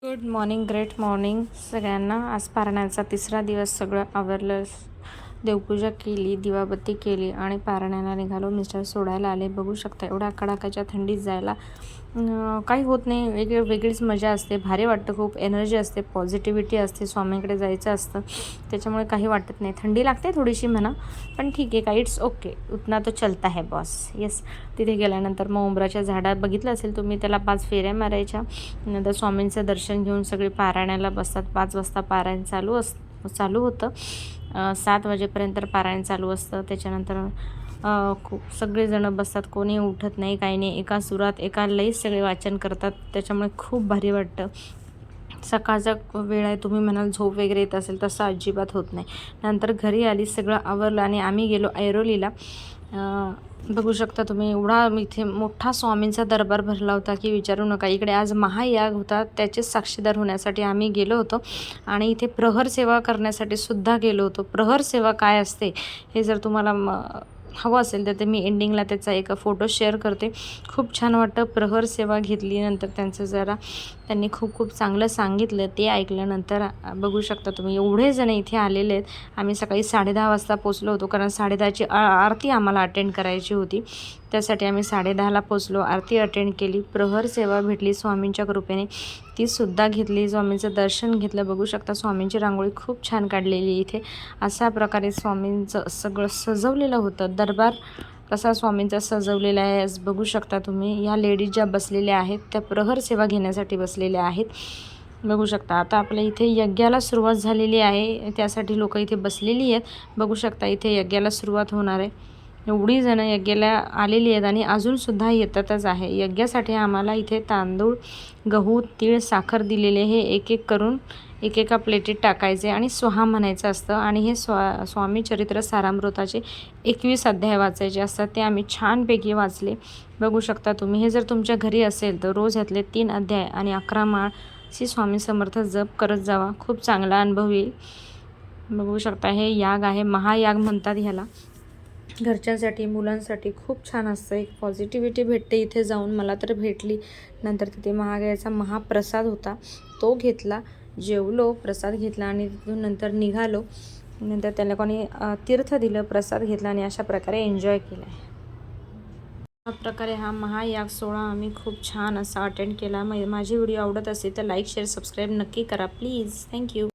Good morning, great morning सगळ्यांना. आज पारायणाचा तिसरा दिवस, सगळं आवरलं, देवपूजा केली, दिवाबत्ती केली आणि पारायणाला निघालो. मिस्टर सोडायला आले. बघू शकता एवढ्या कडाक्याच्या थंडीत जायला काही होत नाही. वेगळीच मजा असते, भारी वाटतं, खूप एनर्जी असते, पॉझिटिव्हिटी असते. स्वामींकडे जायचं असतं त्याच्यामुळे काही वाटत नाही. थंडी लागते थोडीशी म्हणा, पण ठीक आहे, काही इट्स ओके, उतना तो चलता है बॉस. येस. तिथे गेल्यानंतर मग उंबराच्या झाडात बघितलं असेल तुम्ही, त्याला 5 फेऱ्या मारायच्या. नंतर स्वामींचं दर्शन घेऊन सगळे पारायणाला बसतात. 5 वाजता पारायण चालू होतं. 7 वाजेपर्यंत पारायण चालू असतं. त्याच्यानंतर खूप सगळेजणं बसतात, कोणी उठत नाही, काही नाही. एका सुरात एका लईच सगळे वाचन करतात, त्याच्यामुळे खूप भारी वाटतं. सकाळचा वेळ आहे, तुम्ही म्हणाल झोप वगैरे येत असेल, तसं अजिबात होत नाही. नंतर घरी आली, सगळं आवरलं आणि आम्ही गेलो ऐरोलीला. बघू शकता तुम्ही, एवढा इथे मोठा स्वामींचा दरबार भरला होता की विचारू नका. इकडे आज महायाग होता, त्याचेच साक्षीदार होण्यासाठी आम्ही गेलो होतो आणि इथे प्रहर सेवा करण्यासाठी सुद्धा गेलो होतो. प्रहर सेवा काय असते हे जर तुम्हाला हवं असेल तर ते मी एंडिंगला त्याचा एक फोटो शेअर करते. खूप छान वाटतं. प्रहर सेवा घेतली, नंतर त्यांनी खूप चांगलं सांगितलं, ते ऐकल्यानंतर बघू शकता तुम्ही एवढे जण इथे आलेले आहेत. आम्ही सकाळी 10:30 वाजता पोचलो होतो, कारण 10:30ची आरती आम्हाला अटेंड करायची होती. त्यासाठी आम्ही 10:30ला पोचलो, आरती अटेंड केली, प्रहर सेवा भेटली स्वामींच्या कृपेने, तीसुद्धा घेतली, स्वामींचं दर्शन घेतलं. बघू शकता स्वामींची रांगोळी खूप छान काढलेली इथे. अशा प्रकारे स्वामींचं सगळं सजवलेलं होतं. दरबार कसा स्वामींचा सजवलेला आहे बघू शकता तुम्ही. या लेडीज ज्या बसलेल्या आहेत त्या प्रहर सेवा घेण्यासाठी बसलेल्या आहेत. बघू शकता आता आपल्या इथे यज्ञाला सुरुवात झालेली आहे, त्यासाठी लोक इथे बसलेली आहेत. बघू शकता इथे यज्ञाला सुरुवात होणार आहे. एवढी जणं यज्ञाला आलेली आहेत आणि अजूनसुद्धा येतातच आहे. यज्ञासाठी आम्हाला इथे तांदूळ, गहू, तीळ, साखर दिलेले. हे एक एक करून एकेका प्लेटीत टाकायचे आणि स्वाहा म्हणायचं असतं. आणि हे स्वामी चरित्र सारामृताचे 21 अध्याय वाचायचे असतात, ते आम्ही छानपैकी वाचले. बघू शकता तुम्ही. हे जर तुमच्या घरी असेल तर रोज ह्यातले 3 अध्याय आणि 11 माळ स्वामी समर्थ जप करत जावा, खूप चांगला अनुभव येईल. बघू शकता हे याग आहे, महायाग म्हणतात ह्याला. घरच्यांसाठी, मुलांसाठी खूप छान असतं. एक पॉझिटिव्हिटी भेटते इथे जाऊन, मला तर भेटली. नंतर तिथे महागायचा महाप्रसाद होता, तो घेतला, जेवलो, प्रसाद घेतला आणि तिथून नंतर निघालो. नंतर त्याला कोणी तीर्थ दिलं, प्रसाद घेतला आणि अशा प्रकारे एन्जॉय केला आहे. अशा प्रकारे हा महायाग सोहळा आम्ही खूप छान असा अटेंड केला. माझी व्हिडिओ आवडत असेल तर लाईक, शेअर, सबस्क्राईब नक्की करा प्लीज. थँक्यू.